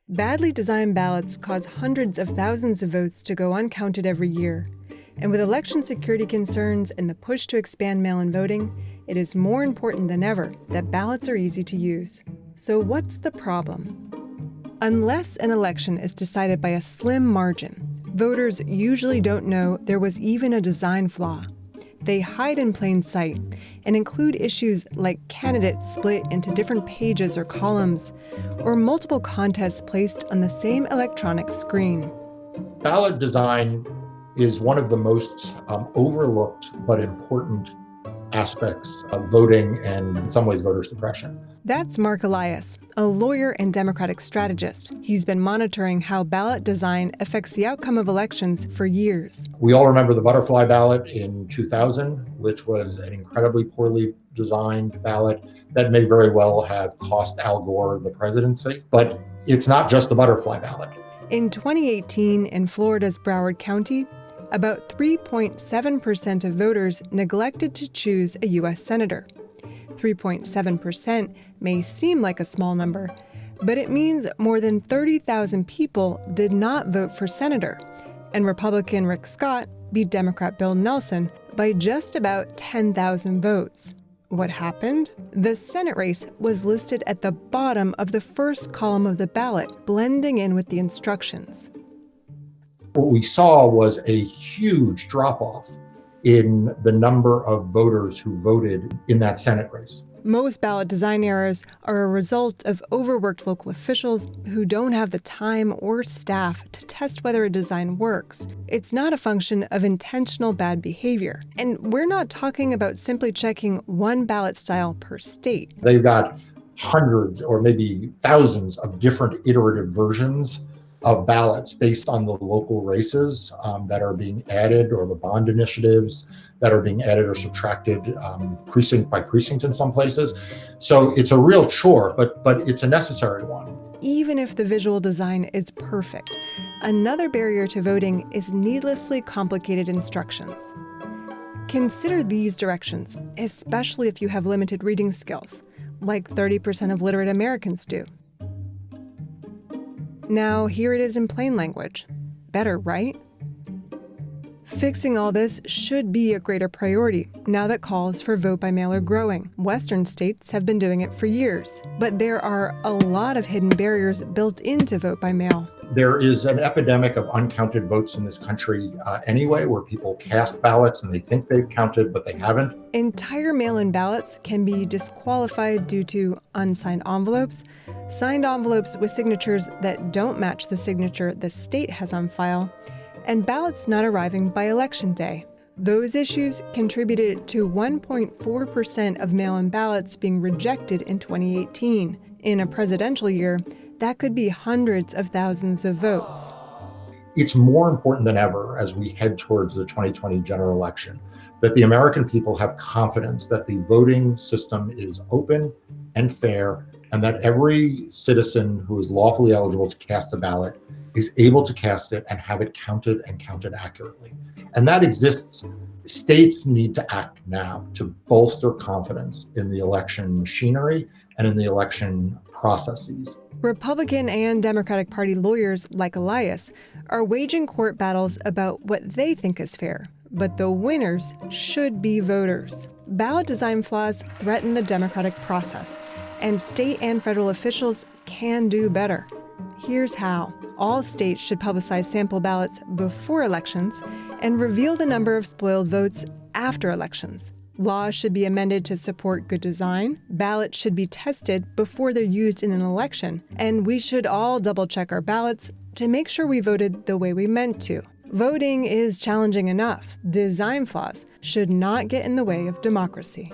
Badly designed ballots cause hundreds of thousands of votes to go uncounted every year. And with election security concerns and the push to expand mail-in voting, it is more important than ever that ballots are easy to use. So what's the problem? Unless an election is decided by a slim margin, voters usually don't know there was even a design flaw. They hide in plain sight and include issues like candidates split into different pages or columns, or multiple contests placed on the same electronic screen. Ballot design is one of the most overlooked but important aspects of voting and, in some ways, voter suppression. That's Mark Elias, a lawyer and Democratic strategist. He's been monitoring how ballot design affects the outcome of elections for years. We all remember the butterfly ballot in 2000, which was an incredibly poorly designed ballot that may very well have cost Al Gore the presidency. But it's not just the butterfly ballot. In 2018, in Florida's Broward County, about 3.7% of voters neglected to choose a U.S. senator. 3.7% may seem like a small number, but it means more than 30,000 people did not vote for senator, and Republican Rick Scott beat Democrat Bill Nelson by just about 10,000 votes. What happened? The Senate race was listed at the bottom of the first column of the ballot, blending in with the instructions. What we saw was a huge drop-off in the number of voters who voted in that Senate race. Most ballot design errors are a result of overworked local officials who don't have the time or staff to test whether a design works. It's not a function of intentional bad behavior. And we're not talking about simply checking one ballot style per state. They've got hundreds or maybe thousands of different iterative versions of ballots based on the local races that are being added, or the bond initiatives that are being added or subtracted precinct by precinct in some places. So it's a real chore, but it's a necessary one. Even if the visual design is perfect, another barrier to voting is needlessly complicated instructions. Consider these directions, especially if you have limited reading skills, like 30% of literate Americans do. Now, here it is in plain language. Better, right? Fixing all this should be a greater priority now that calls for vote by mail are growing. Western states have been doing it for years, but there are a lot of hidden barriers built into vote by mail. There is an epidemic of uncounted votes in this country anyway, where people cast ballots and they think they've counted, but they haven't. Entire mail-in ballots can be disqualified due to unsigned envelopes, signed envelopes with signatures that don't match the signature the state has on file, and ballots not arriving by Election Day. Those issues contributed to 1.4% of mail-in ballots being rejected in 2018. In a presidential year, that could be hundreds of thousands of votes. It's more important than ever as we head towards the 2020 general election that the American people have confidence that the voting system is open and fair, and that every citizen who is lawfully eligible to cast a ballot is able to cast it and have it counted and counted accurately. And that exists. States need to act now to bolster confidence in the election machinery and in the election processes. Republican and Democratic Party lawyers like Elias are waging court battles about what they think is fair, but the winners should be voters. Ballot design flaws threaten the democratic process, and state and federal officials can do better. Here's how. All states should publicize sample ballots before elections and reveal the number of spoiled votes after elections. Laws should be amended to support good design. Ballots should be tested before they're used in an election. And we should all double-check our ballots to make sure we voted the way we meant to. Voting is challenging enough. Design flaws should not get in the way of democracy.